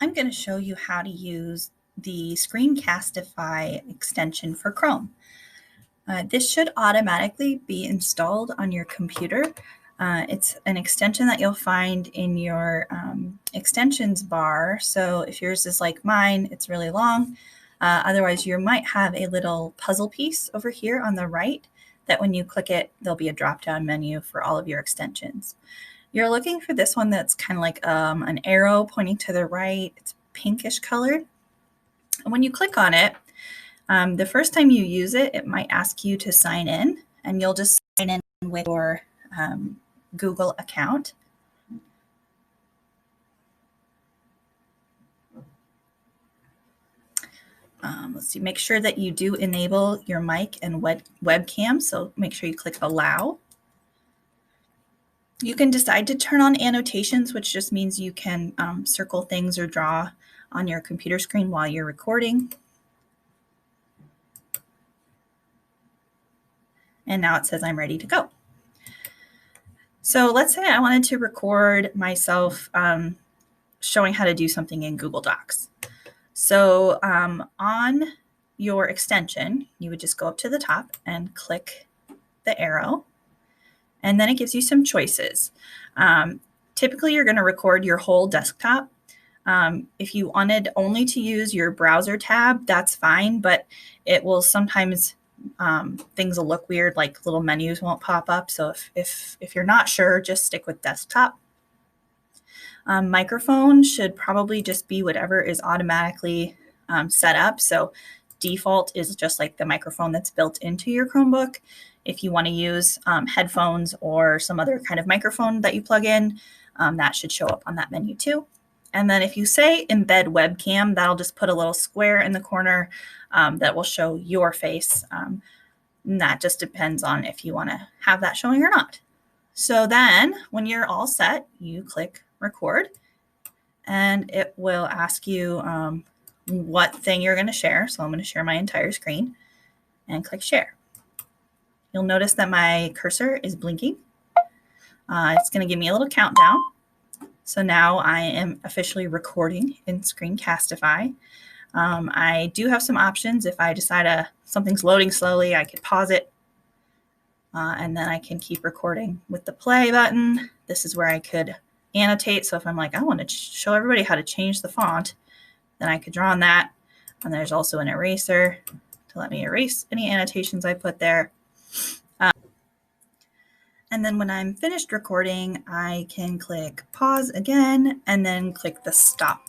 I'm going to show you how to use the Screencastify extension for Chrome. This should automatically be installed on your computer. It's an extension that you'll find in your extensions bar. So if yours is like mine, it's really long. Otherwise, you might have a little puzzle piece over here on the right that when you click it, there'll be a drop-down menu for all of your extensions. You're looking for this one that's kind of like an arrow pointing to the right. It's pinkish colored. And when you click on it, the first time you use it, it might ask you to sign in, and you'll just sign in with your Google account. Let's see, make sure that you do enable your mic and webcam, so make sure you click allow. You can decide to turn on annotations, which just means you can circle things or draw on your computer screen while you're recording. And now it says I'm ready to go. So let's say I wanted to record myself showing how to do something in Google Docs. So on your extension, you would just go up to the top and click the arrow. And then it gives you some choices. Typically, you're going to record your whole desktop. If you wanted only to use your browser tab, that's fine, but it will sometimes, things will look weird, like little menus won't pop up. So if you're not sure, just stick with desktop. Microphone should probably just be whatever is automatically set up. So default is just like the microphone that's built into your Chromebook. If you want to use headphones or some other kind of microphone that you plug in, that should show up on that menu too. And then if you say embed webcam, that'll just put a little square in the corner that will show your face. And that just depends on if you want to have that showing or not. So then when you're all set, you click record, and it will ask you what thing you're going to share. So I'm going to share my entire screen and click share. You'll notice that my cursor is blinking. It's going to give me a little countdown. So now I am officially recording in Screencastify. I do have some options. If I decide something's loading slowly, I could pause it. And then I can keep recording with the play button. This is where I could annotate. So if I'm like, I want to show everybody how to change the font, then I could draw on that. And there's also an eraser to let me erase any annotations I put there. And then when I'm finished recording, I can click pause again and then click the stop.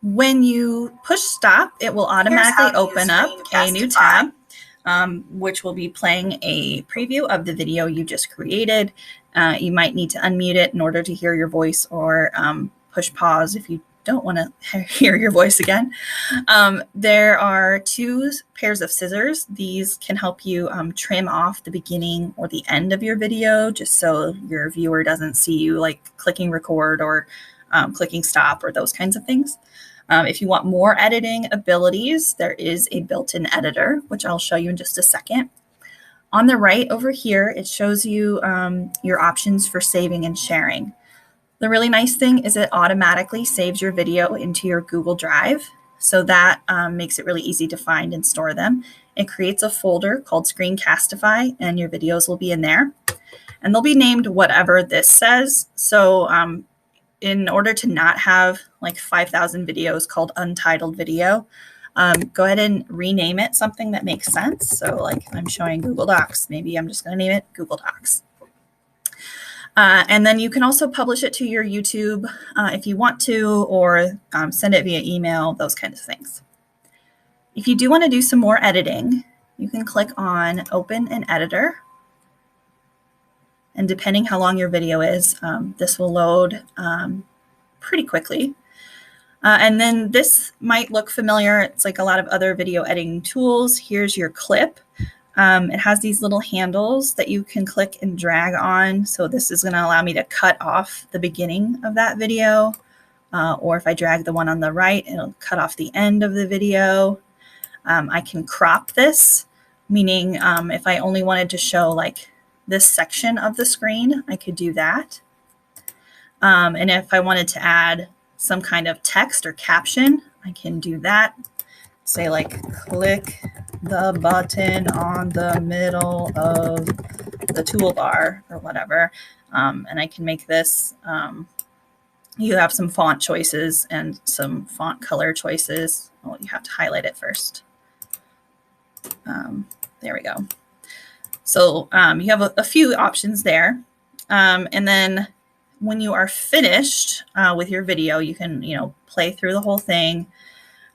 When you push stop, it will automatically open up a new tab, which will be playing a preview of the video you just created. You might need to unmute it in order to hear your voice, or push pause if you don't want to hear your voice again. There are two pairs of scissors. These can help you trim off the beginning or the end of your video, just so your viewer doesn't see you like clicking record or clicking stop or those kinds of things. If you want more editing abilities, there is a built-in editor, which I'll show you in just a second. On the right over here, it shows you your options for saving and sharing. The really nice thing is it automatically saves your video into your Google Drive. So that makes it really easy to find and store them. It creates a folder called Screencastify, and your videos will be in there. And they'll be named whatever this says. So in order to not have like 5,000 videos called untitled video, go ahead and rename it something that makes sense. So like if I'm showing Google Docs, maybe I'm just going to name it Google Docs. And then you can also publish it to your YouTube if you want to, or send it via email, those kinds of things. If you do want to do some more editing, you can click on Open an Editor. And depending how long your video is, this will load pretty quickly. And then this might look familiar. It's like a lot of other video editing tools. Here's your clip. It has these little handles that you can click and drag on. So this is going to allow me to cut off the beginning of that video. Or if I drag the one on the right, it'll cut off the end of the video. I can crop this, meaning if I only wanted to show like this section of the screen, I could do that. And if I wanted to add some kind of text or caption, I can do that. Say like, click the button on the middle of the toolbar or whatever. And I can make this, you have some font choices and some font color choices. Well, you have to highlight it first. There we go. So you have a few options there. And then when you are finished with your video, you can, play through the whole thing.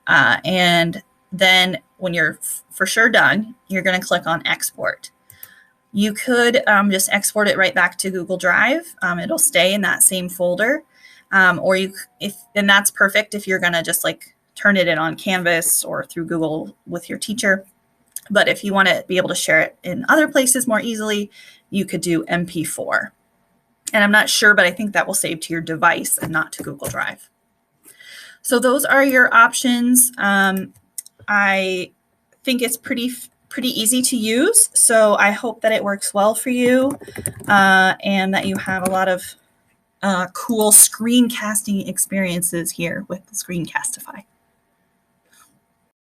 And then when you're for sure done, you're going to click on export. You could just export it right back to Google Drive. It'll stay in that same folder. Or and that's perfect if you're going to just like turn it in on Canvas or through Google with your teacher. But if you want to be able to share it in other places more easily, you could do MP4. And I'm not sure, but I think that will save to your device and not to Google Drive. So those are your options. I think it's pretty easy to use. So I hope that it works well for you and that you have a lot of cool screencasting experiences here with the Screencastify.